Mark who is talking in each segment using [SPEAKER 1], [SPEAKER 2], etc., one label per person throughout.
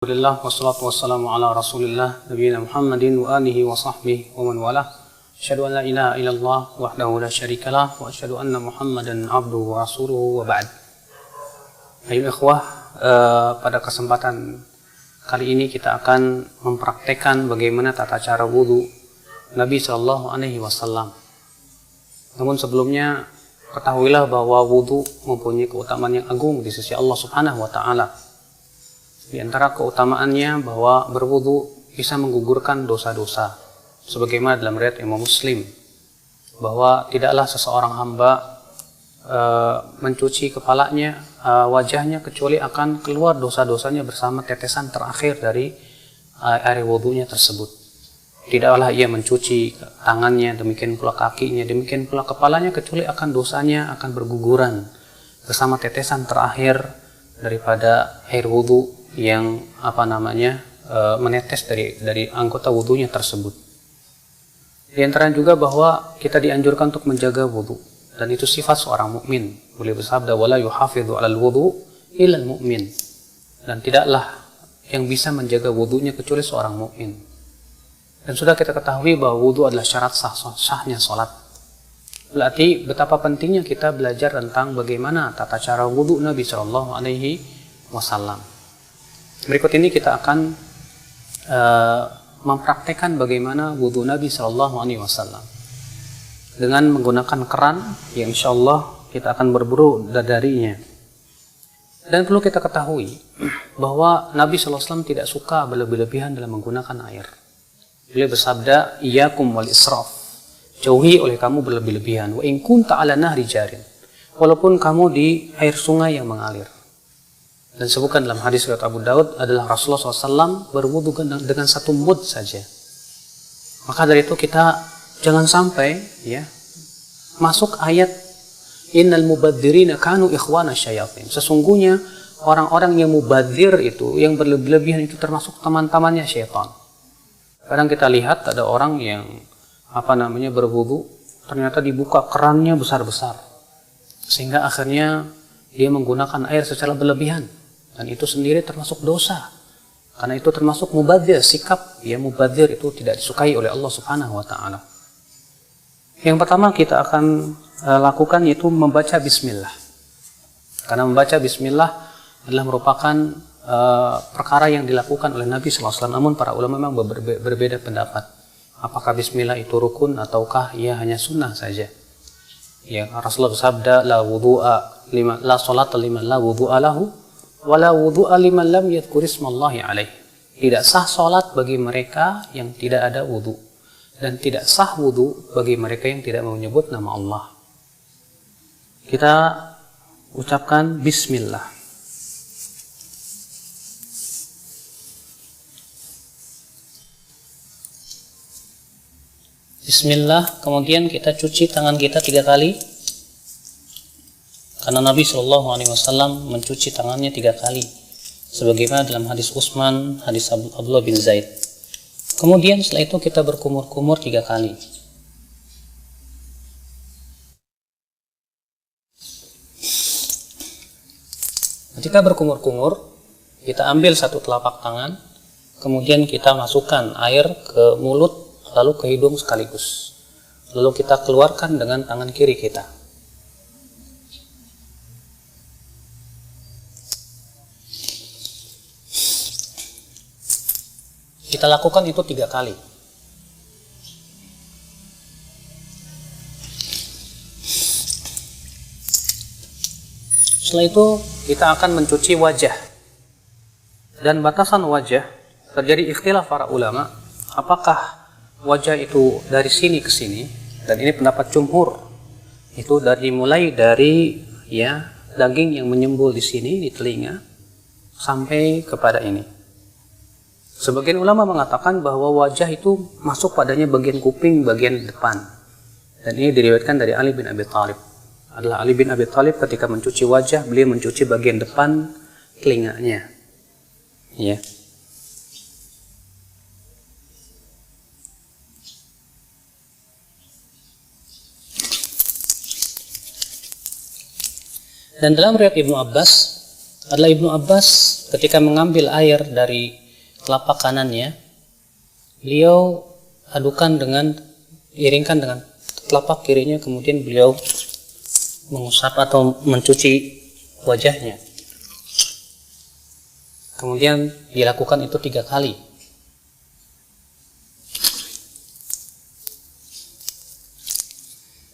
[SPEAKER 1] Alhamdulillah wassalatu wassalamu ala Rasulillah nabiyina Muhammadin wa alihi wa sahbihi wa man walah. Asyhadu an la ilaha illallah wahdahu la syarikalah wa asyhadu anna Muhammadan abduhu wa rasuluhu wa ba'd. Ayo ikhwah, pada kesempatan kali ini kita akan mempraktekkan bagaimana tata cara wudu Nabi sallallahu alaihi wasallam. Namun sebelumnya ketahuilah bahwa wudu mempunyai keutamaan yang agung di sisi Allah Subhanahu wa taala. Di antara keutamaannya bahwa berwudu bisa menggugurkan dosa-dosa. Sebagaimana dalam riwayat Imam Muslim, bahwa tidaklah seseorang hamba mencuci kepalanya, wajahnya, kecuali akan keluar dosa-dosanya bersama tetesan terakhir dari air wudunya tersebut. Tidaklah ia mencuci tangannya, demikian pula kakinya, demikian pula kepalanya, kecuali akan dosanya akan berguguran bersama tetesan terakhir daripada air wudu yang menetes dari anggota wudunya tersebut. Di antara juga bahwa kita dianjurkan untuk menjaga wudu, dan itu sifat seorang mukmin. Beliau bersabda, wala yuhafidhu 'alal wudu illa al-mu'min. Dan tidaklah yang bisa menjaga wudunya kecuali seorang mukmin. Dan sudah kita ketahui bahwa wudu adalah syarat sahnya salat. Berarti betapa pentingnya kita belajar tentang bagaimana tata cara wudu Nabi sallallahu alaihi wasallam. Berikut ini kita akan mempraktekkan bagaimana wudu Nabi Shallallahu Alaihi Wasallam dengan menggunakan keran yang insya Allah kita akan berburu darinya. Dan perlu kita ketahui bahwa Nabi Shallallahu Alaihi Wasallam tidak suka berlebih-lebihan dalam menggunakan air. Beliau bersabda, "Iyyakum wal israf." Jauhi oleh kamu berlebih-lebihan. Wa in kunta 'ala nahri jarin. Walaupun kamu di air sungai yang mengalir. Dan sebutkan dalam hadis riwayat Abu Daud adalah Rasulullah SAW berwudu dengan satu mud saja. Maka dari itu kita jangan sampai masuk ayat innal mubadzirina kanu ikhwana syayatin. Sesungguhnya orang-orang yang mubadzir itu, yang berlebihan itu termasuk teman-temannya syaitan. Kadang kita lihat ada orang yang berwudu, ternyata dibuka kerannya besar-besar, sehingga akhirnya dia menggunakan air secara berlebihan. Dan itu sendiri termasuk dosa. Karena itu termasuk mubadzir, sikap mubadzir itu tidak disukai oleh Allah Subhanahu wa taala. Yang pertama kita akan lakukan yaitu membaca bismillah. Karena membaca bismillah adalah merupakan perkara yang dilakukan oleh Nabi sallallahu alaihi wasallam. Namun para ulama memang berbeda pendapat. Apakah bismillah itu rukun ataukah ia hanya sunnah saja? Ya, Rasulullah bersabda, la salata liman la wudu'a lahu wala wudu'a liman lam yadhkur ismallahi alaih. Tidak sah salat bagi mereka yang tidak ada wudu, dan tidak sah wudu bagi mereka yang tidak menyebut nama Allah. Kita ucapkan bismillah. Bismillah, kemudian kita cuci tangan kita 3 kali. Karena Nabi Shallallahu Alaihi Wasallam mencuci tangannya 3 kali, sebagaimana dalam hadis Utsman, hadis Abdullah bin Zaid. Kemudian setelah itu kita berkumur-kumur 3 kali. Ketika berkumur-kumur, kita ambil satu telapak tangan, kemudian kita masukkan air ke mulut, lalu ke hidung sekaligus. Lalu kita keluarkan dengan tangan kiri kita. Kita lakukan itu 3 kali. Setelah itu kita akan mencuci wajah. Dan batasan wajah terjadi ikhtilaf para ulama, apakah wajah itu dari sini ke sini, dan ini pendapat jumhur, itu mulai dari daging yang menyembul di sini, di telinga, sampai kepada ini. Sebagian ulama mengatakan bahwa wajah itu masuk padanya bagian kuping, bagian depan. Dan ini diriwayatkan dari Ali bin Abi Thalib. Adalah Ali bin Abi Thalib ketika mencuci wajah, beliau mencuci bagian depan telinganya. Ya. Dan dalam riwayat Ibnu Abbas adalah Ibnu Abbas ketika mengambil air dari telapak kanannya, beliau iringkan dengan telapak kirinya, kemudian beliau mengusap atau mencuci wajahnya. Kemudian dilakukan itu 3 kali.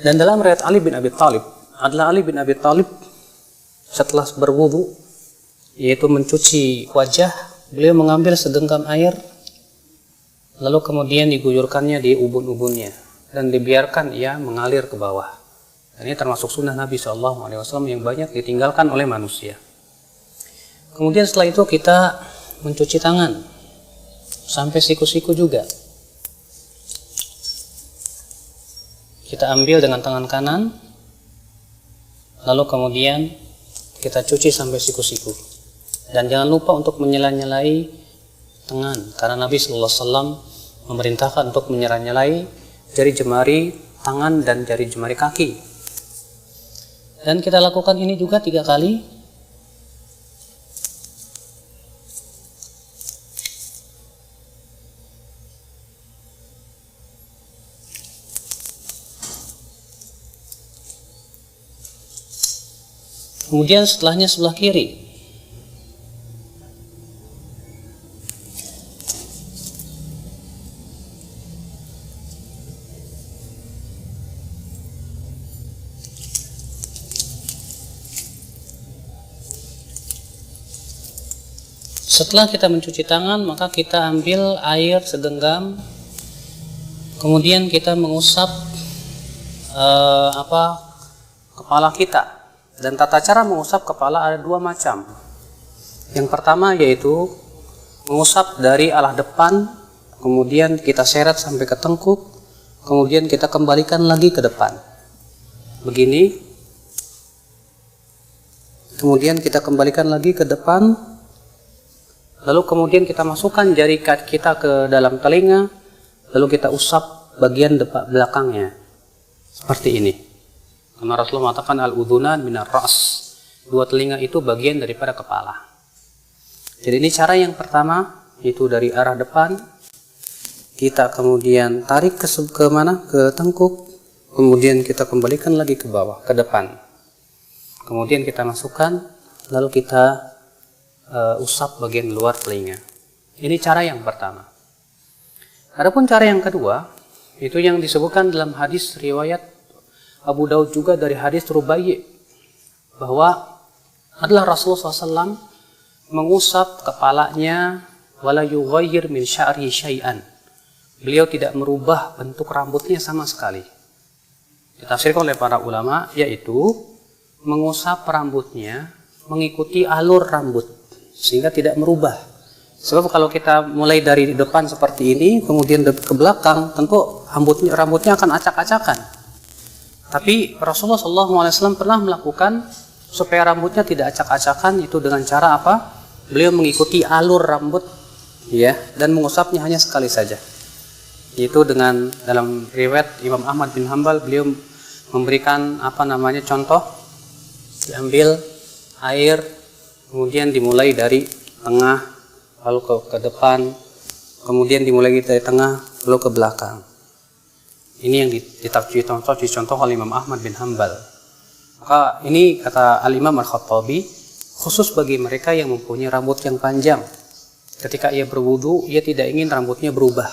[SPEAKER 1] Dan dalam riwayat Ali bin Abi Thalib, Ali bin Abi Thalib setelah berwudu, yaitu mencuci wajah, beliau mengambil segenggam air, lalu kemudian diguyurkannya di ubun-ubunnya dan dibiarkan ia mengalir ke bawah. Dan ini termasuk sunnah Nabi SAW yang banyak ditinggalkan oleh manusia. Kemudian setelah itu kita mencuci tangan sampai siku-siku juga. Kita ambil dengan tangan kanan, lalu kemudian kita cuci sampai siku-siku. Dan jangan lupa untuk menyela-nyelai tangan, karena Nabi SAW memerintahkan untuk menyela-nyelai jari jemari tangan dan jari jemari kaki. Dan kita lakukan ini juga 3 kali. Kemudian setelahnya sebelah kiri. Setelah kita mencuci tangan, maka kita ambil air segenggam, kemudian kita mengusap kepala kita. Dan tata cara mengusap kepala ada 2 macam. Yang pertama yaitu mengusap dari arah depan, kemudian kita seret sampai ke tengkuk, kemudian kita kembalikan lagi ke depan. Begini. Kemudian kita kembalikan lagi ke depan. Lalu kemudian kita masukkan jari kita ke dalam telinga, lalu kita usap bagian belakangnya. Seperti ini. Karena Rasulullah mengatakan al-udhunan minar ra's. 2 telinga itu bagian daripada kepala. Jadi ini cara yang pertama, itu dari arah depan. Kita kemudian tarik ke mana? Ke tengkuk. Kemudian kita kembalikan lagi ke bawah, ke depan. Kemudian kita masukkan, lalu kita usap bagian luar telinga. Ini cara yang pertama. Adapun cara yang kedua, itu yang disebutkan dalam hadis riwayat Abu Daud juga dari hadis Rubai', bahwa adalah Rasulullah SAW mengusap kepalanya wala yughayyir min sya'ri syai'an. Beliau tidak merubah bentuk rambutnya sama sekali. Ditafsirkan oleh para ulama, yaitu mengusap rambutnya mengikuti alur rambut sehingga tidak merubah. Sebab kalau kita mulai dari depan seperti ini kemudian ke belakang, tentu rambutnya akan acak-acakan. Tapi Rasulullah SAW pernah melakukan supaya rambutnya tidak acak-acakan, itu dengan cara apa? Beliau mengikuti alur rambut, ya, dan mengusapnya hanya sekali saja. Itu dengan dalam riwayat Imam Ahmad bin Hanbal, beliau memberikan contoh, diambil air, kemudian dimulai dari tengah, lalu ke depan, kemudian dimulai dari tengah, lalu ke belakang. Ini yang dicontoh oleh Imam Ahmad bin Hanbal. Maka ini kata Al-Imam Al-Khattabi, khusus bagi mereka yang mempunyai rambut yang panjang. Ketika ia berwudu, ia tidak ingin rambutnya berubah.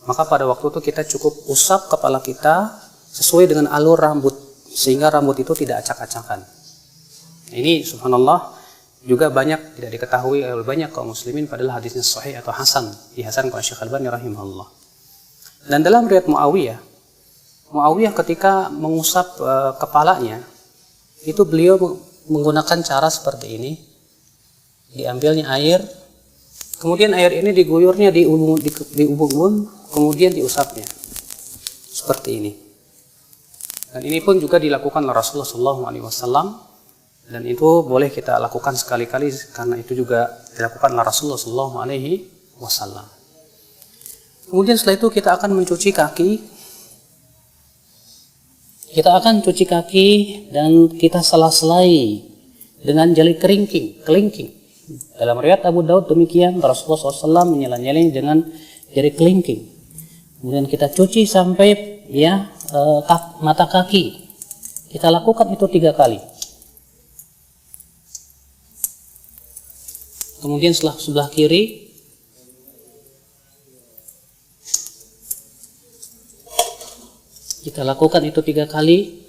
[SPEAKER 1] Maka pada waktu itu kita cukup usap kepala kita sesuai dengan alur rambut, sehingga rambut itu tidak acak-acakan. Ini subhanallah juga banyak tidak diketahui oleh banyak kaum muslimin, padahal hadisnya sahih atau hasan, dihasankan oleh Syekh Al-Albani rahimahullah. Dan dalam riwayat Muawiyah ketika mengusap kepalanya, itu beliau menggunakan cara seperti ini. Diambilnya air, kemudian air ini diguyurnya di ubun-ubun, kemudian diusapnya. Seperti ini. Dan ini pun juga dilakukan oleh Rasulullah SAW. Dan itu boleh kita lakukan sekali-kali, karena itu juga dilakukan oleh Rasulullah SAW. Kemudian setelah itu kita akan mencuci kaki. Kita akan cuci kaki dan kita sela-selai dengan jari kelingking. Dalam riwayat Abu Daud demikian, Rasulullah SAW menyela-nyelanya dengan jari kelingking. Kemudian kita cuci sampai mata kaki. Kita lakukan itu 3 kali. Kemudian sebelah kiri kita lakukan itu 3 kali.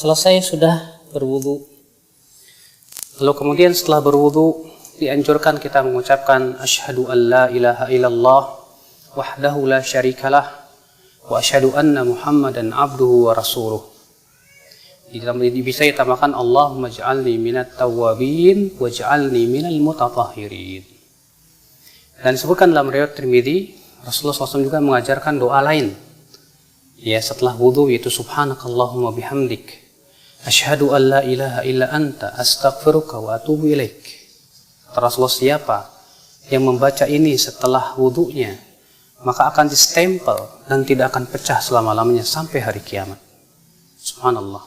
[SPEAKER 1] Selesai sudah berwudu. Lalu kemudian setelah berwudu dianjurkan kita mengucapkan asyhadu an la ilaha illallah wahdahu la syarikalah wa asyhadu anna Muhammadan abduhu wa rasuluh. Bisa ditambahkan Allahumma ij'alni minat tawwabin waj'alni minal mutatahhirin. Dan disebutkan dalam riwayat Tirmidzi, Rasulullah SAW juga mengajarkan doa lain. Ya, setelah wudu, yaitu subhanakallahumma bihamdik asyhadu an la ilaha illa anta astaghfiruka wa atubu ilaik. Rasulullah, siapa yang membaca ini setelah wudunya, maka akan distempel dan tidak akan pecah selama-lamanya sampai hari kiamat. Subhanallah.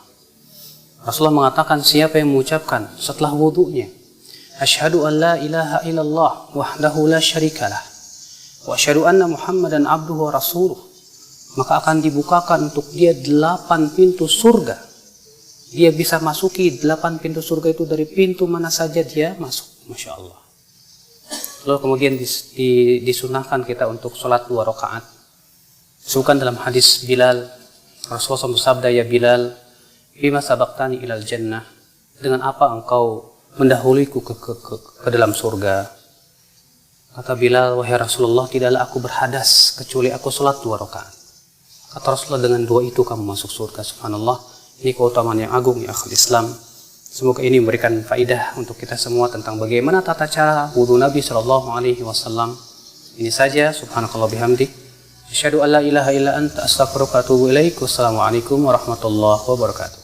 [SPEAKER 1] Rasulullah mengatakan, siapa yang mengucapkan setelah wudunya asyhadu an la ilaha illallah wahdahu la syarikalah wa asyhadu anna Muhammadan abduhu wa rasuluh, maka akan dibukakan untuk dia 8 pintu surga. Dia bisa masuki 8 pintu surga itu dari pintu mana saja dia masuk. Masya Allah. Lalu kemudian disunahkan kita untuk sholat 2 rakaat. Disebutkan dalam hadis Bilal, Rasulullah bersabda, ya Bilal, bima sabaqtani ilal jannah, dengan apa engkau mendahuliku ke dalam surga? Kata Bilal, wahai Rasulullah, tidaklah aku berhadas kecuali aku sholat 2 rakaat. Kata Rasulullah, dengan 2 itu kamu masuk surga. Subhanallah. Ini keutamaan yang agung ya akhul Islam. Semoga ini memberikan faidah untuk kita semua tentang bagaimana tata cara wudu Nabi SAW. Ini saja. Subhanakallah bihamdik. Asyhadu an la ilaha illa anta astaghfiruka wa atubu ilaik. Wassalamualaikum warahmatullahi wabarakatuh.